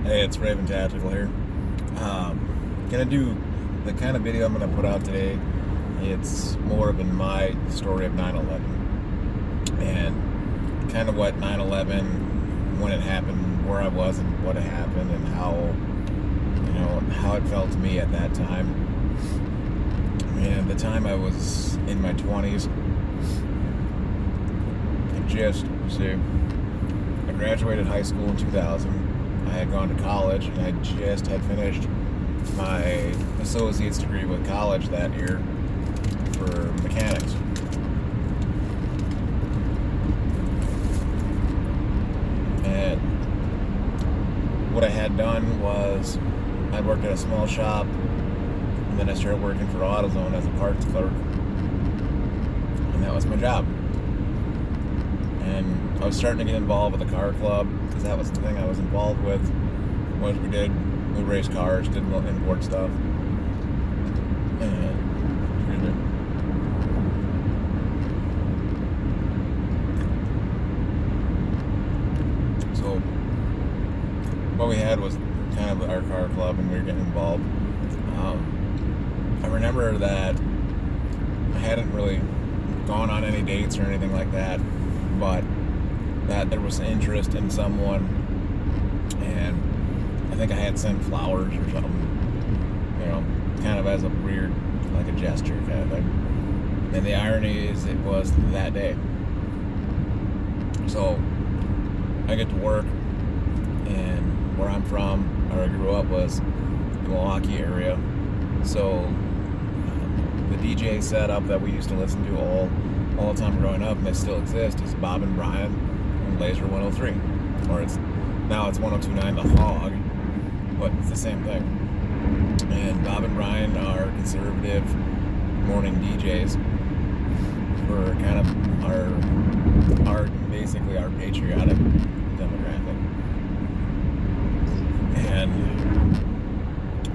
Hey, it's Raven Tactical here. Gonna do the kind of video I'm gonna put out today. It's more of in my story of 9/11 and kind of what 9/11, when it happened, where I was, and what had happened, and how it felt to me at that time. And at the time, I was in my 20s. I graduated high school in 2000. I had gone to college, and I just had finished my associate's degree with college that year for mechanics. And what I had done was I worked at a small shop, and then I started working for AutoZone as a parts clerk, and that was my job. And I was starting to get involved with the car club, because that was the thing I was involved with. Was we raced cars, did import stuff. And so what we had was kind of our car club, and we were getting involved. I remember that I hadn't really gone on any dates or anything like that, but that there was interest in someone, and I think I had sent flowers or something, kind of as a weird, like a gesture kind of thing. And the irony is it was that day. So I get to work, and where I'm from, where I grew up, was the Milwaukee area. So the DJ setup that we used to listen to all the time growing up, and they still exist, is Bob and Brian on Laser 103, or it's 102.9 The Hog, but it's the same thing. And Bob and Brian are conservative morning DJs for kind of our basically our patriotic demographic. And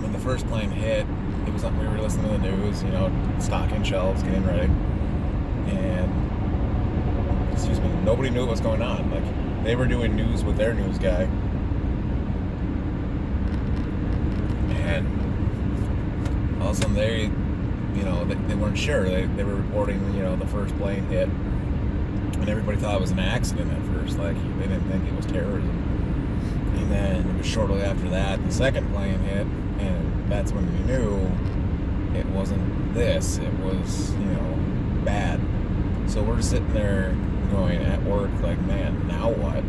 when the first plane hit, it was we were listening to the news, stocking shelves, getting ready, and nobody knew what was going on. Like, they were doing news with their news guy, and all of a sudden they weren't sure. They were reporting, the first plane hit, and everybody thought it was an accident at first. Like, they didn't think it was terrorism. And then it was shortly after that the second plane hit, and that's when we knew it wasn't this. It was, bad. So we're sitting there going at work like, man, now what?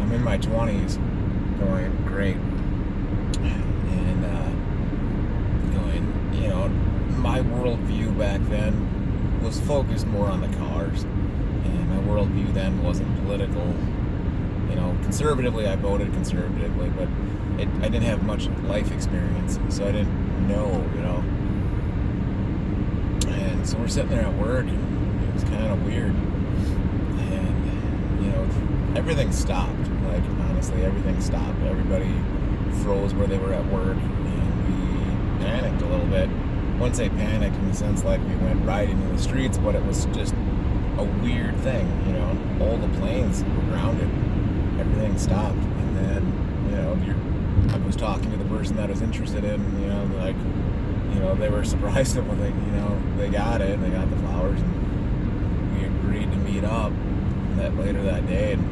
I'm in my 20s going, great. And my worldview back then was focused more on the cars. And my worldview then wasn't political. Conservatively, I voted conservatively, but I didn't have much life experience, so I didn't know, And so we're sitting there at work, and it was kind of weird. And, everything stopped. Like, honestly, everything stopped. Everybody froze where they were at work, and we panicked a little bit. I wouldn't say panicked in the sense like we went riding in the streets, but it was just a weird thing, All the planes were grounded. Everything stopped, and then I was talking to the person that I was interested in, they were surprised at when they got it, and they got the flowers, and we agreed to meet up later that day. And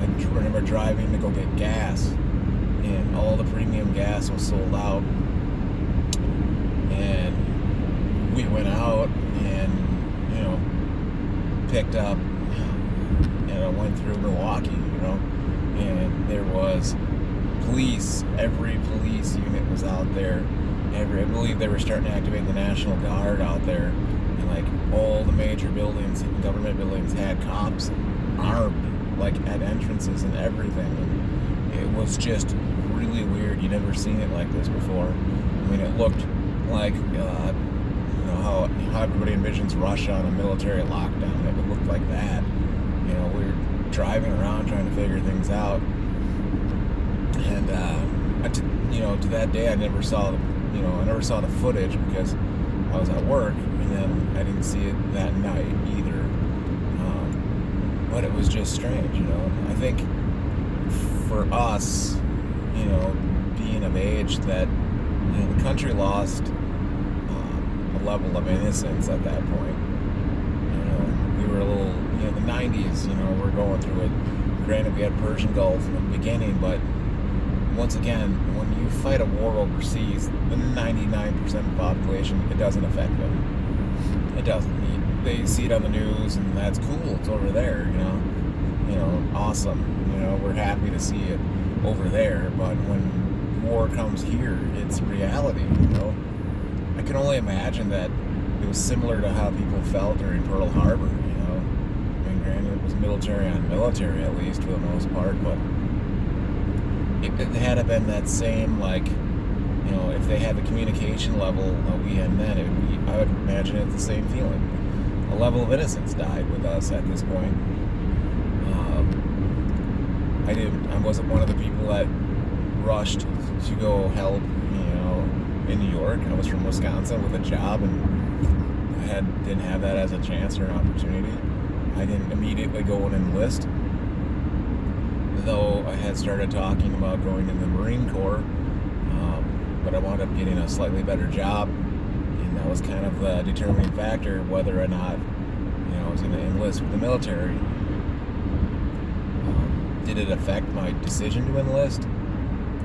I remember driving to go get gas, and all the premium gas was sold out, and we went out and picked up, went through Milwaukee, and there was police. Every police unit was out there. I believe they were starting to activate the National Guard out there, and like all the major buildings, government buildings, had cops armed, like at entrances and everything. And it was just really weird. You'd never seen it like this before. I mean, it looked like how everybody envisions Russia on a military lockdown. It looked like that. We were driving around trying to figure things out, and to that day I never saw the footage because I was at work, and then I didn't see it that night either. but it was just strange, you know. I think for us, you know, being of age, that, you know, the country lost a level of innocence at that point. You know, we were a little, you know, the 90s, you know, we're going through it. Granted, we had Persian Gulf in the beginning, but once again, when you fight a war overseas, the 99% of the population, it doesn't affect them. It doesn't. They see it on the news, and that's cool. It's over there, you know. You know, awesome. You know, we're happy to see it over there. But when war comes here, it's reality. You know, I can only imagine that it was similar to how people felt during Pearl Harbor. You know, I mean, granted, it was military on military, at least for the most part, but it had been that same, like, you know, if they had the communication level that we had then, it would be, I would imagine it's the same feeling. A level of innocence died with us at this point. I wasn't one of the people that rushed to go help, you know, in New York. I was from Wisconsin with a job, and I didn't have that as a chance or an opportunity. I didn't immediately go and enlist, though I had started talking about going in the Marine Corps, but I wound up getting a slightly better job, and that was kind of the determining factor whether or not, you know, I was going to enlist with the military. Did it affect my decision to enlist?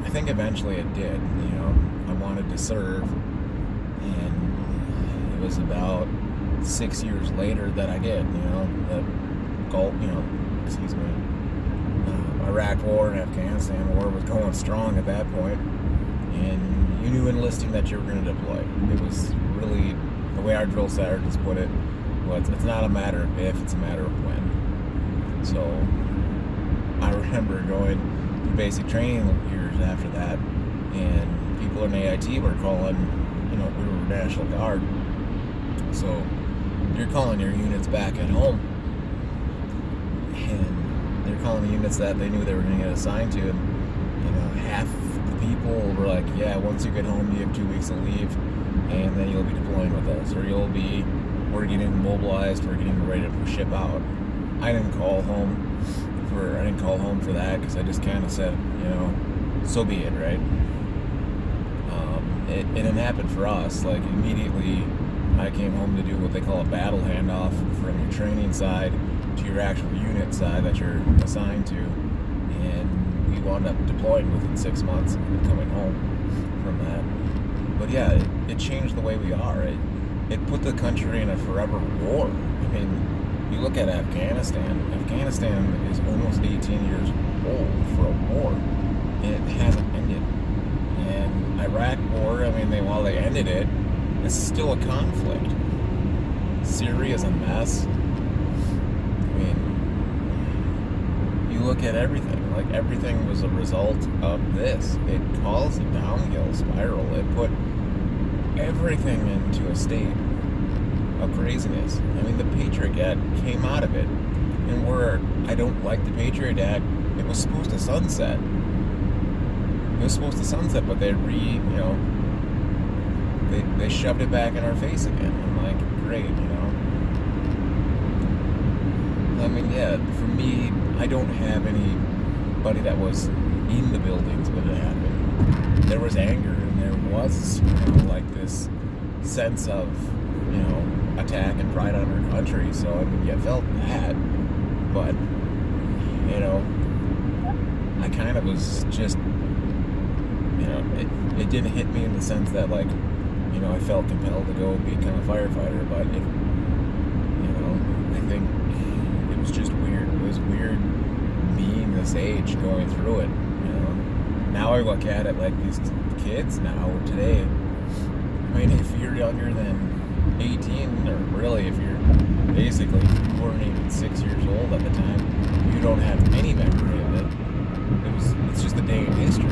I think eventually it did. You know, I wanted to serve, and it was about 6 years later that I did. You know, the Gulf, you know, excuse me, Iraq War and Afghanistan War was going strong at that point, and you knew enlisting that you were going to deploy. It was really, the way our drill sergeants put it, was it's not a matter of if, it's a matter of when. So I remember going through basic training years after that, and people in AIT were calling, you know, we were National Guard, so you're calling your units back at home, and they're calling the units that they knew they were going to get assigned to, and, you know, half the people were like, yeah, once you get home, you have 2 weeks of leave, and then you'll be deploying with us, or we're getting mobilized, we're getting ready to ship out. I didn't call home for that, because I just kind of said, you know, so be it, right? It didn't happen for us. Like, immediately I came home to do what they call a battle handoff from your training side to your actual unit side that you're assigned to, and we wound up deploying within 6 months and coming home from that. But yeah, it changed the way we are. It put the country in a forever war. I mean, you look at Afghanistan. Afghanistan is almost 18 years old for a war, and it hasn't ended. And Iraq War, I mean, while they ended it, it's still a conflict. Syria's a mess. I mean, you look at everything. Like, everything was a result of this. It caused a downhill spiral. It put everything into a state of craziness. I mean, the Patriot Act came out of it, and where I don't like the Patriot Act, it was supposed to sunset. But they they shoved it back in our face again. I'm like, great, you know. I mean, yeah, for me, I don't have anybody that was in the buildings when it happened. There was anger, and there was, you know, like this sense of, you know, attack and pride on our country. So, I mean, you felt that, but, you know, I kind of was just, you know, it didn't hit me in the sense that, like, you know, I felt compelled to go become a firefighter, but it, you know, I think it was just weird. It was weird being this age going through it, you know. Now I look at it like these kids now, today, I mean, if you're younger than 18, or really if you're basically, you weren't even 6 years old at the time, you don't have any memory of it. It's just a day in history.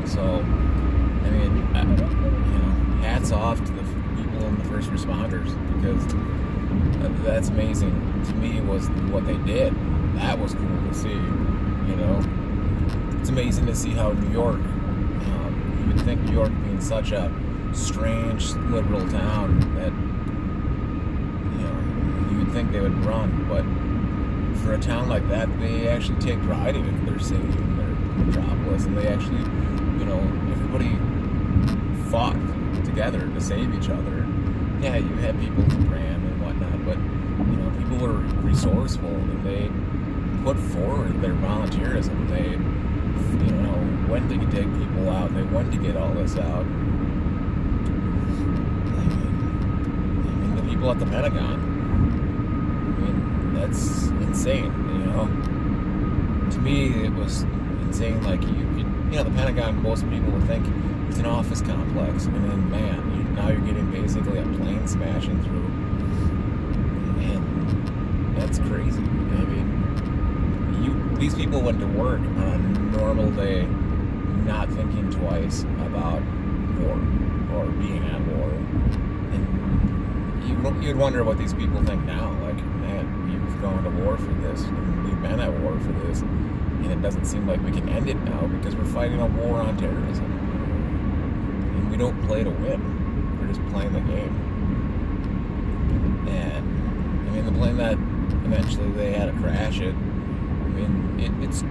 So, I mean, you know, hats off to the people and the first responders, because that's amazing. To me, was what they did. That was cool to see, you know. It's amazing to see how New York, you would think New York being such a strange liberal town that, you know, you would you'd think they would run, but for a town like that, they actually take pride in their city and their metropolis, and they actually, everybody fought together to save each other. Yeah, you had people who ran and whatnot, but people were resourceful and they put forward their volunteerism. They, went to take people out. They went to get all this out. I mean, the people at the Pentagon. I mean, that's insane. To me, it was insane. Like the Pentagon, most people would think it's an office complex, and then now you're getting basically a plane smashing through, and that's crazy. I mean, these people went to work on a normal day, not thinking twice about war or being at war, and you'd wonder what these people think now. Like, man, we've gone to war for this, and we've been at war for this, and it doesn't seem like we can end it now because we're fighting a war on terrorism. And we don't play to win. We're just playing the game. And, the plane that eventually they had to crash it, it's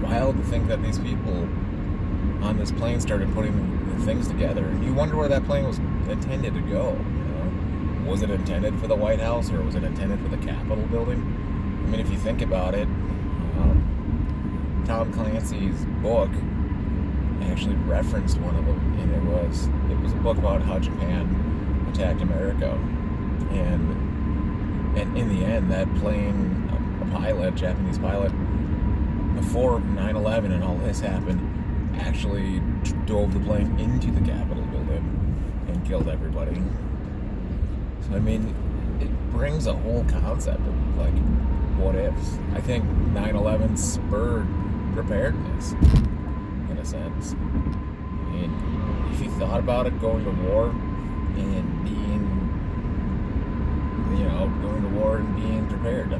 wild to think that these people on this plane started putting the things together. And you wonder where that plane was intended to go, Was it intended for the White House, or was it intended for the Capitol building? If you think about it, Tom Clancy's book actually referenced one of them, and it was a book about how Japan attacked America, and in the end, that plane, a Japanese pilot, before 9/11 and all this happened, actually drove the plane into the Capitol building and killed everybody. So it brings a whole concept of like what ifs. I think 9/11 spurred preparedness, in a sense. If you thought about it, going to war and being prepared.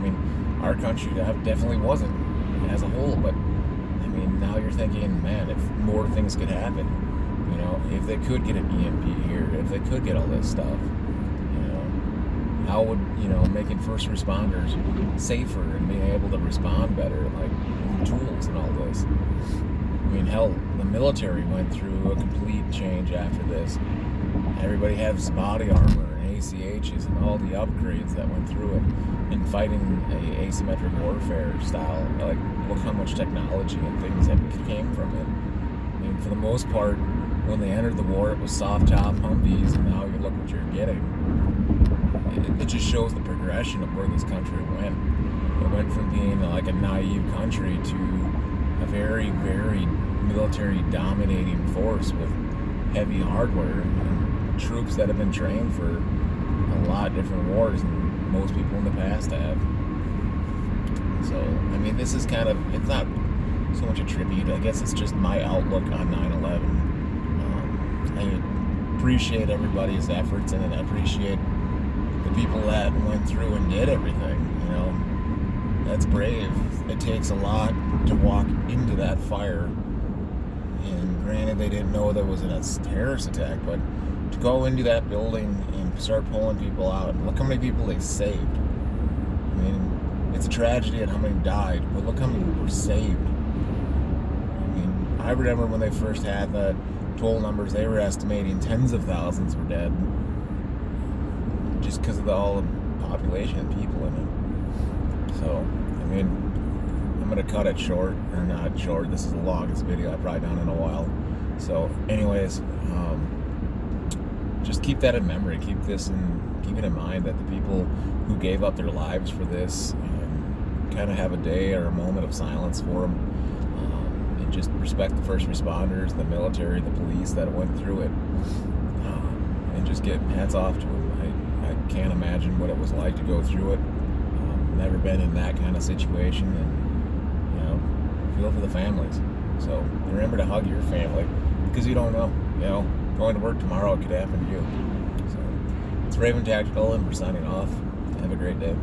Our country definitely wasn't as a whole, but now you're thinking, man, if more things could happen, if they could get an EMP here, if they could get all this stuff, how would, making first responders safer and being able to respond better, like tools and all this. Hell, the military went through a complete change after this. Everybody has body armor and ACHs and all the upgrades that went through it in fighting a asymmetric warfare style. Like, look how much technology and things that came from it. For the most part, when they entered the war, it was soft top Humvees, and now you look what you're getting. It just shows the progression of where this country went. It went from being like a naive country to a very, very military dominating force with heavy hardware and troops that have been trained for a lot of different wars than most people in the past have. So, this is kind of, it's not so much a tribute. I guess it's just my outlook on 9/11. I appreciate everybody's efforts, and I appreciate the people that went through and did everything. That's brave. It takes a lot to walk into that fire. And granted, they didn't know there was a terrorist attack, but to go into that building and start pulling people out, and look how many people they saved. It's a tragedy at how many died, but look how many were saved. I remember when they first had the toll numbers, they were estimating tens of thousands were dead, just because of all the population and people in it. So, I'm going to cut it short, or not short. This is the longest video I've probably done in a while. So, anyways, just keep that in memory. Keep it in mind that the people who gave up their lives for this, kind of have a day or a moment of silence for them, and just respect the first responders, the military, the police that went through it, and just get hats off to them. I can't imagine what it was like to go through it. Never been in that kind of situation, and feel for the families. So remember to hug your family, because you don't know. Going to work tomorrow, it could happen to you. So it's Raven Tactical, and we're signing off. Have a great day.